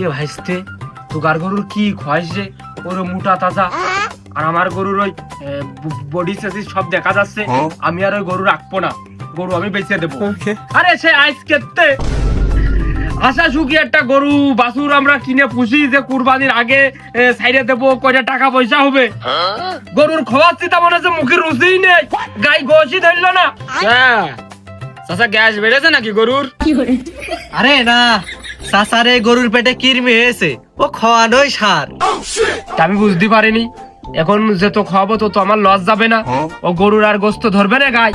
এ ভাইস্তে তোকার গরুর কি খয়েস রে, ওর মোটা তাজা, আর আমার গরুর ওই বডি সাইজ সব দেখা যাচ্ছে। আমি আর ওই গরু রাখবো না, গরু আমি বেঁচে দেবো। আরে সে আজকেতে আশা সুখী একটা গরু বাছুর আমরা কিনে পুষি যে কুরবানির আগে সাইডে দেবো, কয়টা টাকা পয়সা হবে। গরুর খোয়াচ্ছি তা মনে হচ্ছে মুখের রুচিই নেই, গাই গোশই ধরলো না। চাচা গ্যাস বেড়েছে নাকি গরুর? আরে না চাচারে গরুর পেটে কিরমি হয়েছে, ও খাওয়ানোই সার। আমি বুঝতে পারিনি, এখন যত খাওয়াবো তো আমার লস যাবে না? ও গরুর আর গোস্ত ধরবে না গাই?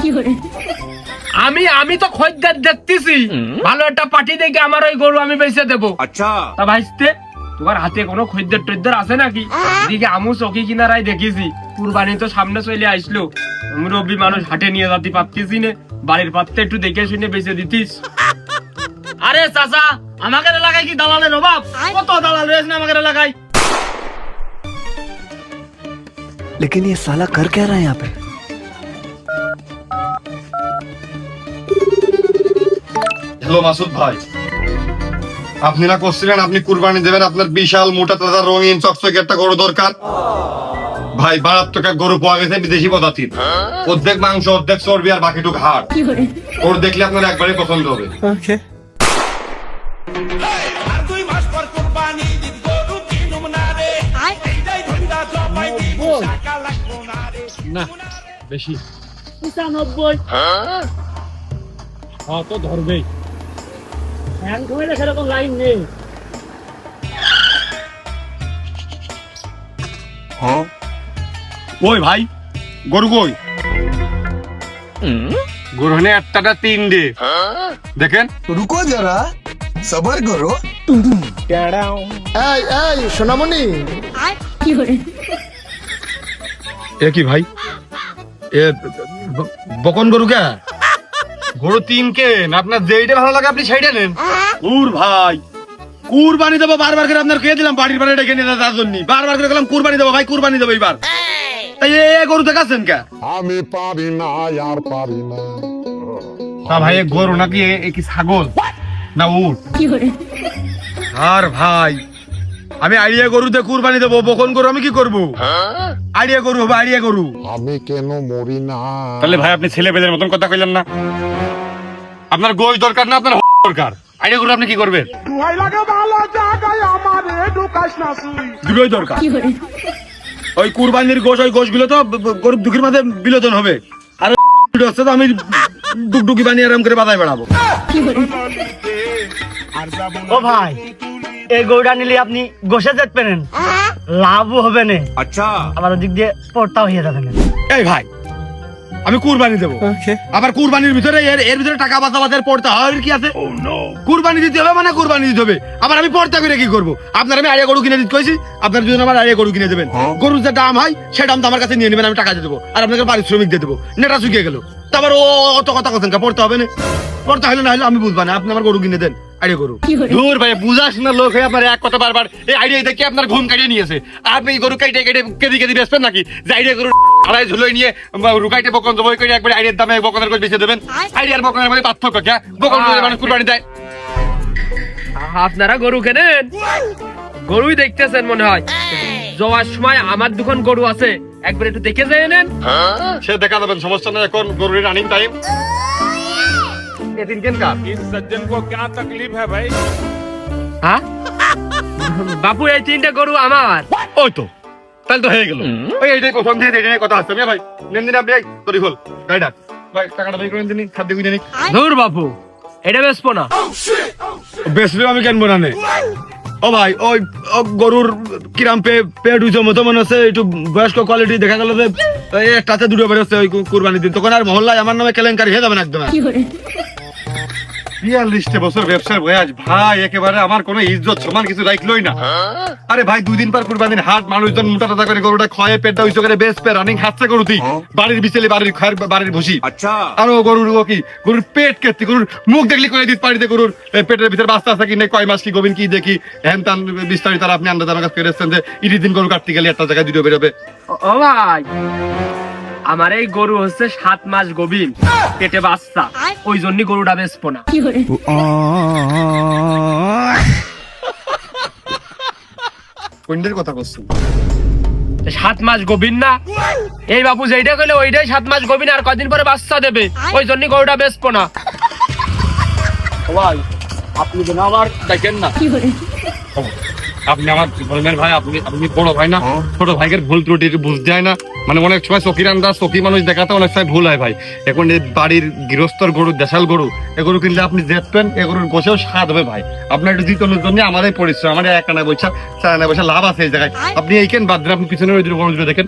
আমি তো খদ্দের দেখতেছি, ভালো একটা পার্টি দেখে আমার ওই গরু আমি বেঁচে দেবো। আচ্ছা তা ভাইস্তে তোমার হাতে কোনো খদ্দের টদ্দের আছে নাকি? এদিকে আমু চকি কিনারাই দেখেছি, কুরবানি তো সামনে চলে আসলো, মুরব্বী মানুষ হাটে নিয়ে যেতে পারতেছি না, বাড়ির পাত্রে একটু দেখে শুনে বেঁচে দিতিস। আরে চাচা আমাদের এলাকায় কি দালালের অভাব? কত দালাল রয়েছে না আমাদের এলাকায়। लेकिन ये साला कर क्या रहा है यहाँ पे? হ্যালো মাসুদ ভাই, আপনি না করছিলেন আপনি কুরবানি দেবেন, আপনার বিশাল মোটা তাজা রঙিন চকচকে একটা গরু দরকার। ভাই মারাত্মক এক গরু পাওয়া গেছে বিদেশি প্রজাতির, অর্ধেক মাংস অর্ধেক চর্বি আর বাকিটুক হাড়। ওর দেখলে আপনার একবারই পছন্দ হবে। না বেশি 95 তো ধরবেই, হ্যাং ধরে সেরকম লাইন নেই। ওই ভাই গরু কই? গরু হনে একটা তিন ডে দেখেন। रुको जरा सबर करो। সোনামণি এ কি ভাই, এ বকন গরু কে? গরু তিন কেন, আপনার যেইটা ভালো লাগে আপনি সেইটা নেন। ভাই কুরবানি দেবো বারবার করে আপনার কে দিলাম, বাড়ির বাড়ি ডেকে নিয়ে তার জন্য বারবার করে গেলাম কুরবানি দেবো ভাই, কুরবানি দেবো এইবার। তাই এ গরু দেখাচ্ছেন কে? আমি পারি না আর পারি না। তা ভাই এ গরু নাকি এ কি ছাগল না উট? আর ভাই আমি আইডিয়া গরু দিয়ে কুরবানি দেবো, বকন গরু আমি কি করবো? আইডিয়া গরু হবে, আইডিয়া গরু। আমি কেন মরি না? তাহলে ভাই আপনি ছেলে পেলের মতন কথা কইলেন না। আপনার গোশ দরকার না আপনার দরকার, আইডিয়া গরু আপনি কি করবেন? দুটোই দরকার। ওই কুরবানির গোশ, ওই গোশগুলো তো গরুর দুঃখের মাঝে বিলোচন হবে, আর হচ্ছে তো আমি ডুকডুকি বানিয়ে আরাম করে বাজায় বেড়াবো। ও ভাই এই গরুটা নিলে আপনি গোসে যেতে পারেন, লাভও হবে না। আচ্ছা আবার ওদিক দিয়ে পড়তাও হয়ে যাবে না। এই ভাই আমি কুরবানি দেবো, আবার কুরবানির ভিতরে এর ভিতরে টাকা বাঁচাবাদের পড়তা হয় কি আছে? কুরবানি দিতে হবে মানে কুরবানি দিতে হবে, আবার আমি পড়তা করে কি করবো? আপনার আমি আড়িয়া গরু কিনে দিতে কইছি, আপনার যদি আমার আড়িয়া গরু কিনে দেবেন, গরুর যে দাম হয় সে দাম তো আমার কাছে নিয়ে নেবেন, আমি টাকা দিয়ে দেবো, আর আপনাকে পারিশ্রমিক দিয়ে দেবো। নেটা শুকিয়ে গেল তারপর ও অত কথা কথা পড়তে হবে না, পড়তে হলে না হলে আমি বুঝবা না, আপনি আমার গরু কিনে দেন, আইডিয়া গরু। দূর ভাই বুঝাস না লোক হয়ে আপনার এক কথা বারবার এই আইডিয়া দেখে আপনার ঘুম কাটিয়ে নিয়েছে। আপনি এই গরু কাইটে কেটে কেদি কেদি বেচবেন নাকি? যে আইডিয়া গরু আড়াই ঝুলোয় নিয়ে রুকাইটে বকন জবই করে একবার আইডিয়ার দামে বকনের করে বেচে দেবেন। আইডিয়ার বকনের মধ্যে পার্থক্য কি? বকন করে মানুষ কুরবানি দেয়। আপনারা গরু কেনেন, গরুই দেখতেছেন মনে হয়। যাওয়ার সময় আমার দোকান গরু আছে, একবার একটু দেখে যায় নেন। সে দেখা যাবেন, সমস্যা নেই, এখন গরুর রানিং টাইম। ये दिन किन का? इस सज्जन को क्या तकलीफ है भाई? হ্যাঁ বাপু এই তিনটা গরু আমার। ওই তো তাহলে তো হয়ে গেল। ওই এইটাই প্রথম দিয়ে এইটা নিয়ে কথা আসছে ভাই। নেন দিন আপনি তোরি খোল গাড়ি ডাক ভাই, টাকাটা বের করে দিন, খাদ্য কিনে নিক। ধুর বাপু এটা বেচবো না। বেচলেও আমি কেনবো না নে। ও ভাই ওই গরুর কিরাম পেট উঁচু মতো মনে হচ্ছে, একটু বয়স্ক কোয়ালিটি দেখা গেল যে একটাতে দুটো বেরোচ্ছে ওই কুরবানির দিন, তখন আর মহল্লায় আমার নামে কেলেঙ্কারি হয়ে যাবেন একদম। 42 বছর ব্যবসার বয়স ভাই, একেবারে আমার কোনো ইজ্জত সমান কিছু রাখলোই না। আরে ভাই 2 দিন পর কুরবানির হাট, মানুষজন মোটা টাটা করে গরুটা খয়ে পেটটা উঁচু করে বেচপে রানিং হাতছে গরুতি, বাড়ির বিচেলে বাড়ির খয়ের বাড়ির ভুসি। আচ্ছা আর ও গরুর কি গরুর পেট কেটে, গরুর মুখ দেখলি করে দিত পাড়িতে, গরুর পেটের ভিতরে বাচ্চা আছে কি নেই, কয় মাস কি গোবিন কি দেখি হ্যান তান বিস্তারিত আপনি আন্দাজ আমার কাছে করেছেন যে ইডির দিন গরু কাটতে গেলে একটা জায়গায় দুটো বেরোবে। ও ভাই আমার এই গরু হচ্ছে 7 মাস গোবিন, পেটে বাচ্চা, ওই জন্য গরুটা বেচবো না। কোনটার কথা বলছেন? 7 মাস গভীর না এই বাপু যেইটা কইলে ওইটাই 7 মাস গভীর আর কদিন পরে বাচ্চা দেবে ওই জন্য গরুটা বেচবো না। ভাই আপনি যেন আমার দেখেন না, আপনি আমার বলবেন ভাই, আপনি বড় ভাই না, ছোট ভাইয়ের ভুল ত্রুটি বুঝতে হয় না, মানে অনেক সময় চকির আন্দাজ চকি মানুষ দেখাতে অনেক সময় ভুল হয় ভাই। এখন এই বাড়ির গৃহস্থর গরু, দেশাল গরু, এ গরু কিনলে আপনি দেখবেন এ গরুর গোছেও স্বাদ হবে ভাই। আপনার একটু জিতনের জন্য আমাদের পরিশ্রম, আমাদের 1 আনা পয়সা 4 আনা পয়সা লাভ আছে এই জায়গায়। আপনি এইখান বাদ দিন, আপনি পিছনের ওই গরু দেখেন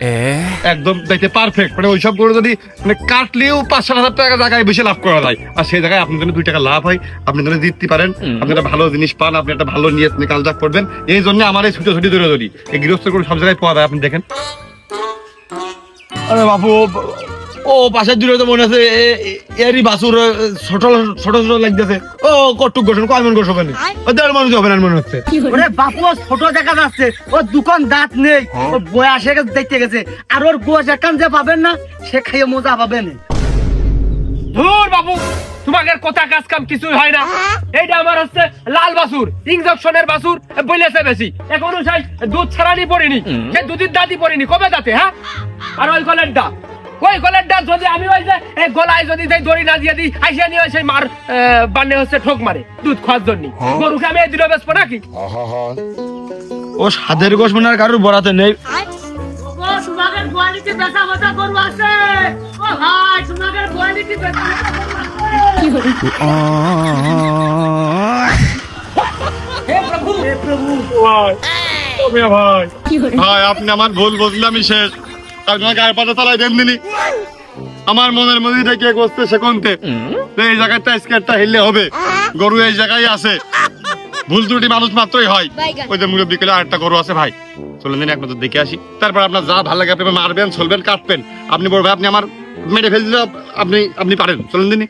একদম দেখতে পারফেক্ট, মানে ওইসব গরু যদি মানে কাটলেও 5-7 হাজার টাকা জায়গায় বেশি লাভ করা যায়, আর সেই জায়গায় আপনার জন্য 2 টাকা লাভ হয়, আপনি জন্য জিততে পারেন, আপনি একটা ভালো জিনিস পান, আপনি একটা ভালো নিয়ত নিয়ে কাজটা করবেন। এই জন্য আমার এই ছুটি দৌড়ি এই গৃহস্থ গরু সব জায়গায় পাওয়া যায়, আপনি দেখেন। আরে বাবু ও পাশের দূরে তো মনে আছে এরই বাসুর ছোট ছোট ছোট লাগতেছে, ও কটুক গোসন কয় মন গোস হবে না, ও 1.5 মন হবে না মনে হচ্ছে। ওরে বাপু ও ছোট দেখা যাচ্ছে, ও দোকান দাঁত নেই, ও বয়সে দেখতে গেছে, আর ওর গোশ একান যে পাবেন না সে খাইয়ে মজা পাবেন। ধুর বাবু তোমাদের কথা কাজ কাম কিছুই হয় না। এইটা আমার হচ্ছে লাল বাছুর, ইনজেকশনের বাছুর বলেছে বেশি, এখনো সেই দুধ ছাড়ানি পড়িনি, সে দুধের দাঁতই পড়িনি, কবে দাঁতে? হ্যাঁ, আর ওই গলেরটা যদি আমি ওই যে এই গলায় যদি দেই দড়ি না দিয়ে দিই আইসা নিয়ে সেই মার বান্নে হচ্ছে ঠোক মারে দুধ খাওয়ার জন্য, গরুকে আমি এই দিলে বেচবো নাকি? আহা ও সাদের গোস মনে আর কারোর বরাতে নেই। ও তোমাদের কোয়ালিটি বেচা মজা করব আছে, ও ভাই তোমাদের কোয়ালিটি বেচা মজা করব আছে। হে প্রভু ভাই আপনি আমার ভুল বুঝলে আমি শেষ, আপনার গায়ে পাতা চালাই দেন দিনি, আমার মনের মধ্যে থেকে বসতে সে কোনতে এই জায়গাটা স্কেটটা হিললে হবে, গরু এই জায়গায় আছে, ভুল ত্রুটি মানুষ মাত্রই হয়। ওই যে মুরব্বী বিকেলে আরেকটা গরু আছে ভাই, চলেন দিন এক নজর দেখে আসি, তারপর আপনার যা ভালো লাগে আপনি মারবেন, চলবেন, কাটবেন, আপনি বলবেন আপনি আমার মেরে ফেললে আপনি পারেন, চলেন দিনই।